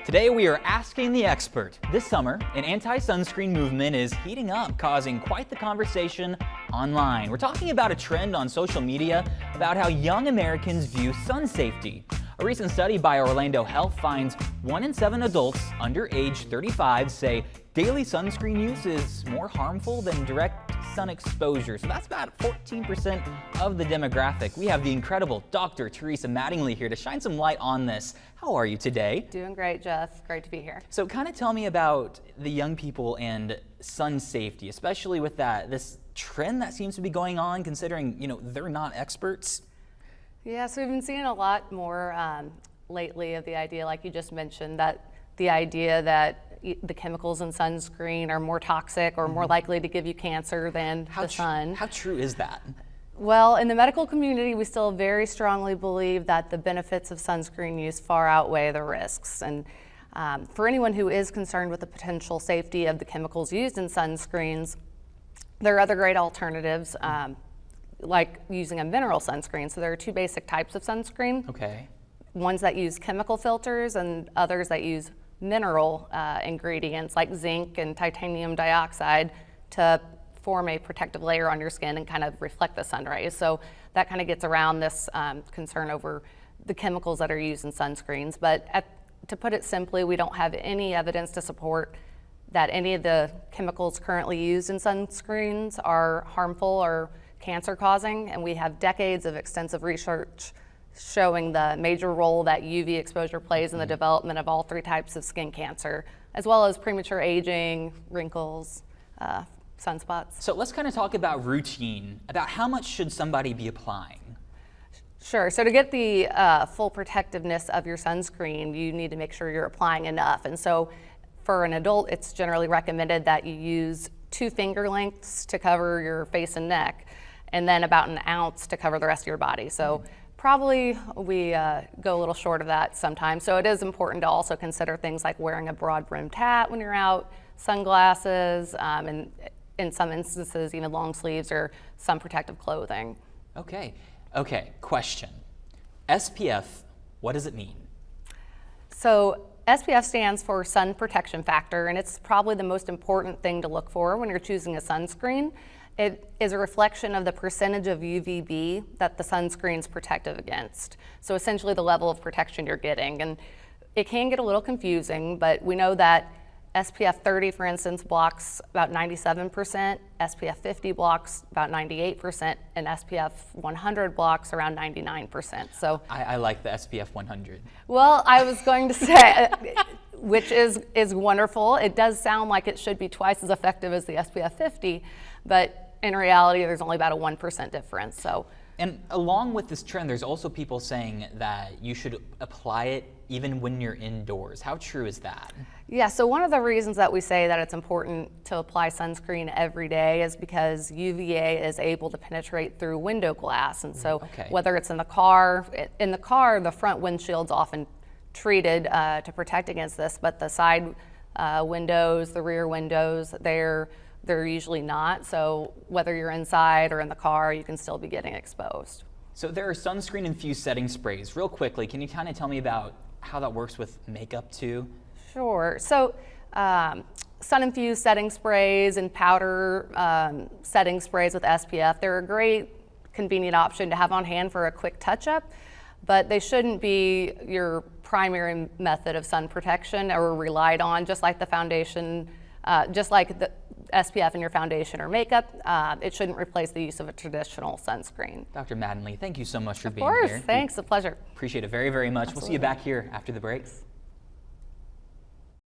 Today we are asking the expert. This summer, an anti-sunscreen movement is heating up, causing quite the conversation online. We're talking about a trend on social media about how young Americans view sun safety. A recent study by Orlando Health finds 1 in 7 adults under age 35 say daily sunscreen use is more harmful than direct sun exposure. So that's about 14% of the demographic. We have the incredible Dr. Teresa Mattingly here to shine some light on this. How are you today? Doing great, Jeff. Great to be here. So kind of tell me about the young people and sun safety, especially with this trend that seems to be going on, considering, they're not experts. Yeah, so we've been seeing a lot more lately of the idea, like you just mentioned, that the idea that the chemicals in sunscreen are more toxic or more likely to give you cancer than the sun. How true is that? Well, in the medical community, we still very strongly believe that the benefits of sunscreen use far outweigh the risks. And for anyone who is concerned with the potential safety of the chemicals used in sunscreens, there are other great alternatives, like using a mineral sunscreen. So there are two basic types of sunscreen. Okay. Ones that use chemical filters and others that use mineral ingredients like zinc and titanium dioxide to form a protective layer on your skin and kind of reflect the sun rays. So that kind of gets around this concern over the chemicals that are used in sunscreens. But to put it simply, we don't have any evidence to support that any of the chemicals currently used in sunscreens are harmful or cancer causing, and we have decades of extensive research showing the major role that UV exposure plays in the development of all three types of skin cancer, as well as premature aging, wrinkles, sunspots. So let's kind of talk about routine, about how much should somebody be applying? Sure, so to get the full protectiveness of your sunscreen, you need to make sure you're applying enough. And so for an adult, it's generally recommended that you use 2 finger lengths to cover your face and neck, and then about an ounce to cover the rest of your body. So probably we go a little short of that sometimes. So it is important to also consider things like wearing a broad brimmed hat when you're out, sunglasses, and in some instances even long sleeves or sun protective clothing. Okay, question. SPF, what does it mean? So SPF stands for sun protection factor, and it's probably the most important thing to look for when you're choosing a sunscreen. It is a reflection of the percentage of UVB that the sunscreen's protective against. So essentially the level of protection you're getting. And it can get a little confusing, but we know that SPF 30, for instance, blocks about 97%, SPF 50 blocks about 98%, and SPF 100 blocks around 99%. So I like the SPF 100. Well, I was going to say, which is wonderful. It does sound like it should be twice as effective as the SPF 50, but in reality, there's only about a 1% difference. And along with this trend, there's also people saying that you should apply it even when you're indoors. How true is that? Yeah, so one of the reasons that we say that it's important to apply sunscreen every day is because UVA is able to penetrate through window glass. And so whether it's in the car, the front windshield's often treated to protect against this, but the side windows, the rear windows, they're usually not. So whether you're inside or in the car, you can still be getting exposed. So there are sunscreen-infused setting sprays. Real quickly, can you kind of tell me about how that works with makeup too? Sure. So sun-infused setting sprays and powder setting sprays with SPF, they're a great convenient option to have on hand for a quick touch-up, but they shouldn't be your primary method of sun protection or relied on, just like the foundation, just like the SPF in your foundation or makeup. It shouldn't replace the use of a traditional sunscreen. Dr. Mattingly, thank you so much for being here. Of here. course, thanks, a pleasure. Appreciate it very, very much. Absolutely. We'll see you back here after the break.